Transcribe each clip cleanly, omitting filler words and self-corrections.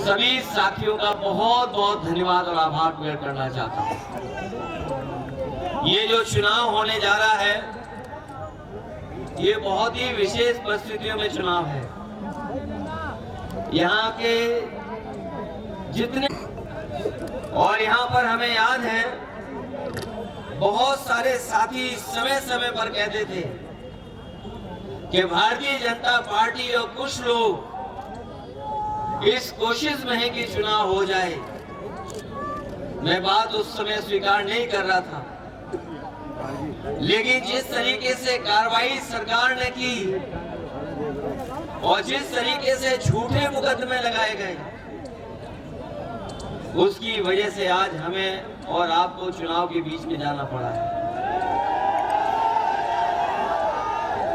सभी साथियों का बहुत बहुत धन्यवाद और आभार व्यक्त करना चाहता हूं। ये जो चुनाव होने जा रहा है, ये बहुत ही विशेष परिस्थितियों में चुनाव है। यहाँ के जितने और यहाँ पर हमें याद है, बहुत सारे साथी समय समय पर कहते थे कि भारतीय जनता पार्टी और कुछ लोग इस कोशिश में है कि चुनाव हो जाए। मैं बात उस समय स्वीकार नहीं कर रहा था, लेकिन जिस तरीके से कार्रवाई सरकार ने की और जिस तरीके से झूठे मुकदमे लगाए गए, उसकी वजह से आज हमें और आपको चुनाव के बीच में जाना पड़ा है।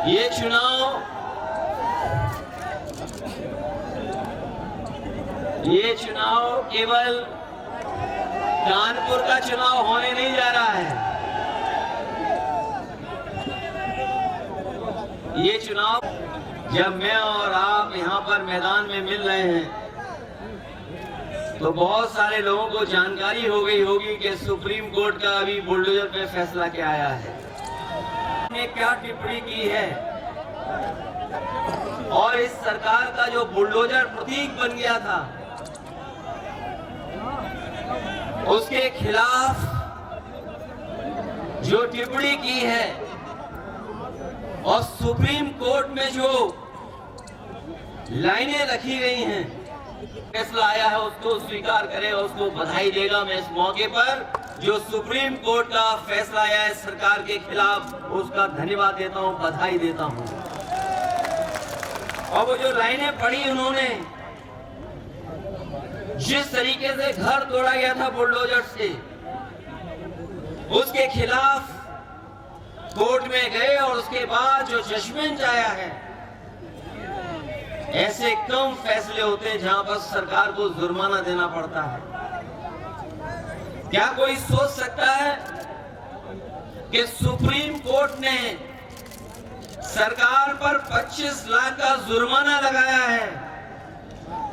ये चुनाव केवल कानपुर का चुनाव होने नहीं जा रहा है। ये चुनाव, जब मैं और आप यहाँ पर मैदान में मिल रहे हैं, तो बहुत सारे लोगों को जानकारी हो गई होगी कि सुप्रीम कोर्ट का अभी बुलडोजर पे फैसला क्या आया है, ने क्या टिप्पणी की है, और इस सरकार का जो बुलडोजर प्रतीक बन गया था, उसके खिलाफ जो टिप्पणी की है और सुप्रीम कोर्ट में जो लाइनें रखी गई हैं, फैसला आया है, उसको स्वीकार करें, उसको बधाई देगा। मैं इस मौके पर जो सुप्रीम कोर्ट का फैसला आया है सरकार के खिलाफ, उसका धन्यवाद देता हूं, बधाई देता हूं। और वो जो लाइनें पढ़ी उन्होंने, जिस तरीके से घर तोड़ा गया था बुलडोजर से, उसके खिलाफ कोर्ट में गए और उसके बाद जो जजमेंट आया है, ऐसे कम फैसले होते हैं जहां पर सरकार को जुर्माना देना पड़ता है। क्या कोई सोच सकता है कि सुप्रीम कोर्ट ने सरकार पर 25 लाख का जुर्माना लगाया है,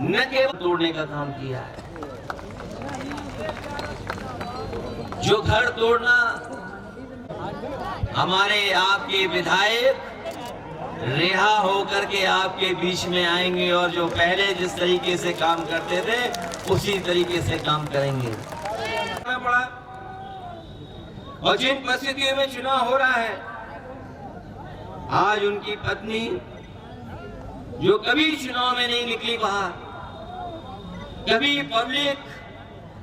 न केवल तोड़ने का काम किया है। जो घर तोड़ना, हमारे आपके विधायक रिहा होकर के आपके बीच में आएंगे और जो पहले जिस तरीके से काम करते थे उसी तरीके से काम करेंगे। और जिन परिस्थितियों में चुनाव हो रहा है, आज उनकी पत्नी जो कभी चुनाव में नहीं निकली बाहर, कभी पब्लिक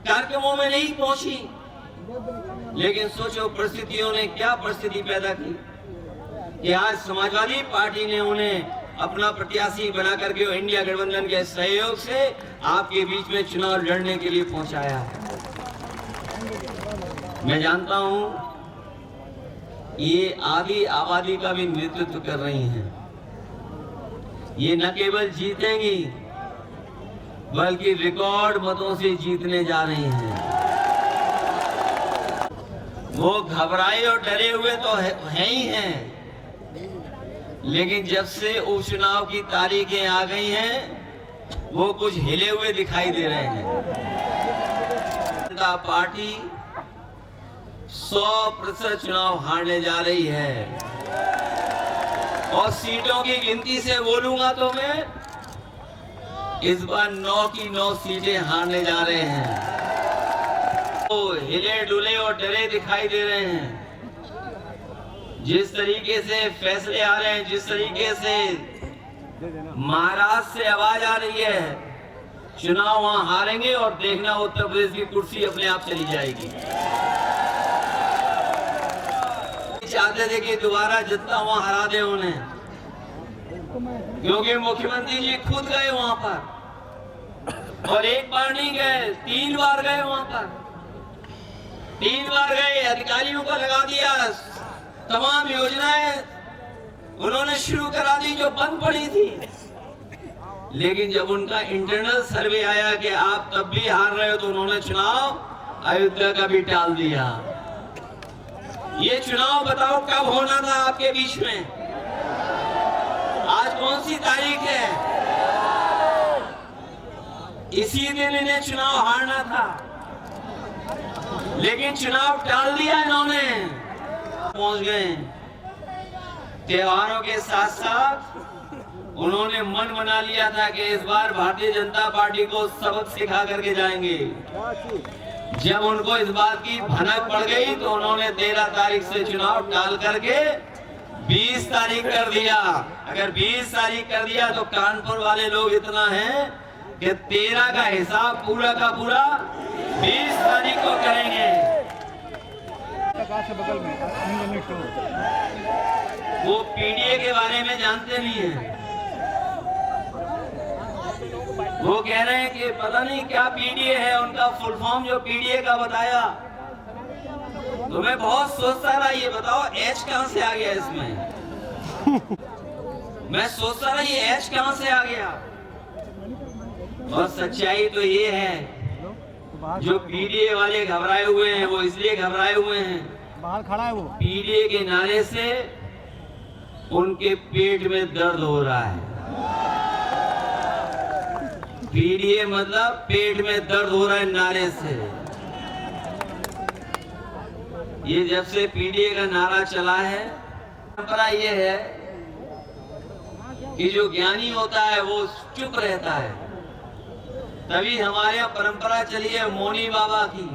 कार्यक्रमों में नहीं पहुंची, लेकिन सोचो परिस्थितियों ने क्या परिस्थिति पैदा की कि आज समाजवादी पार्टी ने उन्हें अपना प्रत्याशी बना करके इंडिया गठबंधन के सहयोग से आपके बीच में चुनाव लड़ने के लिए पहुंचाया है। मैं जानता हूं ये आधी आबादी का भी नेतृत्व कर रही हैं। ये न केवल जीतेंगी बल्कि रिकॉर्ड मतों से जीतने जा रही हैं। वो घबराए और डरे हुए तो है ही हैं, लेकिन जब से उपचुनाव की तारीखें आ गई हैं, वो कुछ हिले हुए दिखाई दे रहे हैं। जनता पार्टी 100% चुनाव हारने जा रही है और सीटों की गिनती से बोलूंगा तो मैं इस बार 9 की 9 सीटें हारने जा रहे हैं। तो हिले डुले और डरे दिखाई दे रहे हैं। जिस तरीके से फैसले आ रहे हैं, जिस तरीके से महाराष्ट्र से आवाज आ रही है, चुनाव वहां हारेंगे और देखना उत्तर प्रदेश की कुर्सी अपने आप चली जाएगी। चाहते थे कि दोबारा जितना वहां हरा दे उन्हें, क्योंकि मुख्यमंत्री जी खुद गए वहां पर और एक बार नहीं गए, 3 बार गए वहां पर। 3 बार गए, अधिकारियों को लगा दिया, तमाम योजनाएं उन्होंने शुरू करा दी जो बंद पड़ी थी। लेकिन जब उनका इंटरनल सर्वे आया कि आप तब भी हार रहे हो, तो उन्होंने चुनाव अयोध्या का भी टाल दिया। ये चुनाव बताओ कब होना था आपके बीच में? आज कौन सी तारीख है? इसी दिन इन्हें चुनाव हारना था, लेकिन चुनाव टाल दिया इन्होंने। पहुंच गए। त्योहारों के साथ साथ उन्होंने मन बना लिया था कि इस बार भारतीय जनता पार्टी को सबक सिखा करके जाएंगे। जब उनको इस बात की भनक पड़ गई तो उन्होंने 13 तारीख से चुनाव टाल करके 20 तारीख कर दिया। अगर 20 तारीख कर दिया तो कानपुर वाले लोग इतना हैं कि 13 का हिसाब पूरा का पूरा 20 तारीख को करेंगे। बगल में वो पीडीए के बारे में जानते नहीं है। वो कह रहे हैं कि पता नहीं क्या पीडीए है, उनका फुल फॉर्म जो पीडीए का बताया तो मैं बहुत सोचता रहा, ये बताओ एच कहां से आ गया इसमें। मैं सोचता रहा ये एच कहां से आ गया। और सच्चाई तो ये है, जो पीडीए वाले घबराए हुए हैं वो इसलिए घबराए हुए हैं, बाहर खड़ा है वो, पीडीए के नारे से उनके पेट में दर्द हो रहा है। पीडीए मतलब पेट में दर्द हो रहा है नारे से। ये जब से पीडीए का नारा चला है, परंपरा ये है कि जो ज्ञानी होता है वो चुप रहता है। तभी हमारे यहाँ परंपरा चली है मौनी बाबा की।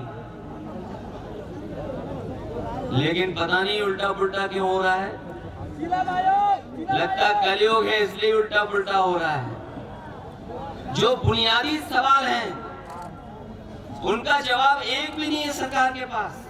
लेकिन पता नहीं उल्टा पुल्टा क्यों हो रहा है। लगता कलयुग है इसलिए उल्टा पुल्टा हो रहा है। जो बुनियादी सवाल हैं उनका जवाब एक भी नहीं है सरकार के पास।